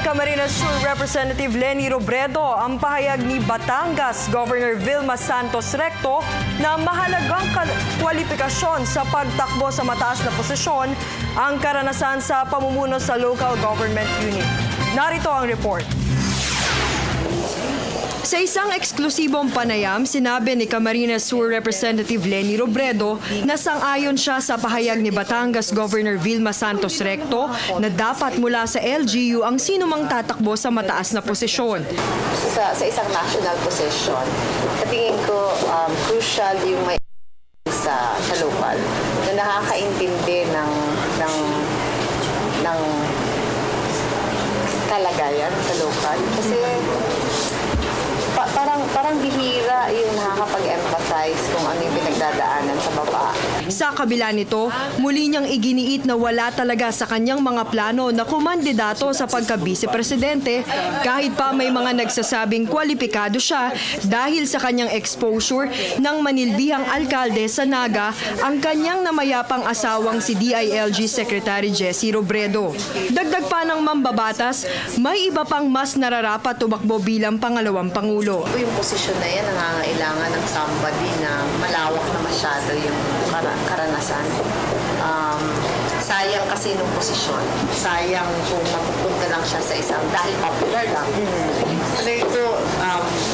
Camarines Sur Representative Leni Robredo ang pahayag ni Batangas Governor Vilma Santos Recto na mahalagang kwalifikasyon sa pagtakbo sa mataas na posisyon ang karanasan sa pamumuno sa local government unit. Narito ang report. Sa isang eksklusibong panayam, sinabi ni Camarines Sur Representative Leni Robredo na sang-ayon siya sa pahayag ni Batangas Governor Vilma Santos Recto na dapat mula sa LGU ang sinumang tatakbo sa mataas na posisyon. Sa isang national position, tingin ko crucial yung may sa local na nakakaintindi ng kalagayan sa local. Kasi parang bihira yung nakakapag-emphasize kung ano yung pinagdadaanan sa baba. Sa kabila nito, muli niyang iginiit na wala talaga sa kanyang mga plano na kumandidato sa pagka-vice-presidente kahit pa may mga nagsasabing kwalipikado siya dahil sa kanyang exposure ng manilbihang alkalde sa Naga ang kanyang namayapang asawang si DILG Secretary Jessie Robredo. Dagdag pa ng mambabatas, may iba pang mas nararapat tumakbo bilang pangalawang pangulo. Yung posisyon na yan, nangangailangan ng somebody na malawak na masyado yung karanasan. Sayang kasi nung posisyon. Sayang kung mapupunta lang siya sa isang dahil popular lang. Ano ito,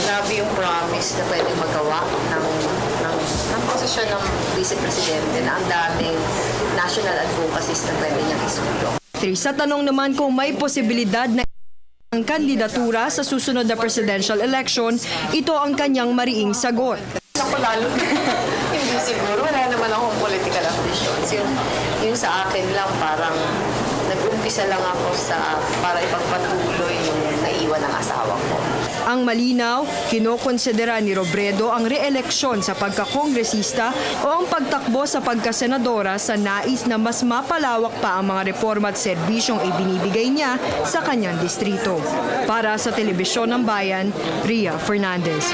grabe yung promise na pwede magawa ng posisyon ng vice-presidente na ang daming national advocacies na pwede niyang isulong. Sa tanong naman kung may posibilidad na ang kandidatura sa susunod na presidential election, ito ang kanyang mariing sagot. Ako lalo, hindi siguro. Wala naman akong political ambitions. Yung sa akin lang, parang nag-umpisa lang ako para ipagpatuloy yung naiwan ng asawa ko. Ang malinaw, kinokonsidera ni Robredo ang re-eleksyon sa pagkakongresista o ang pagtakbo sa pagkasenadora sa nais na mas mapalawak pa ang mga reforma at serbisyong ibinibigay niya sa kanyang distrito. Para sa Telebisyon ng Bayan, Ria Fernandez.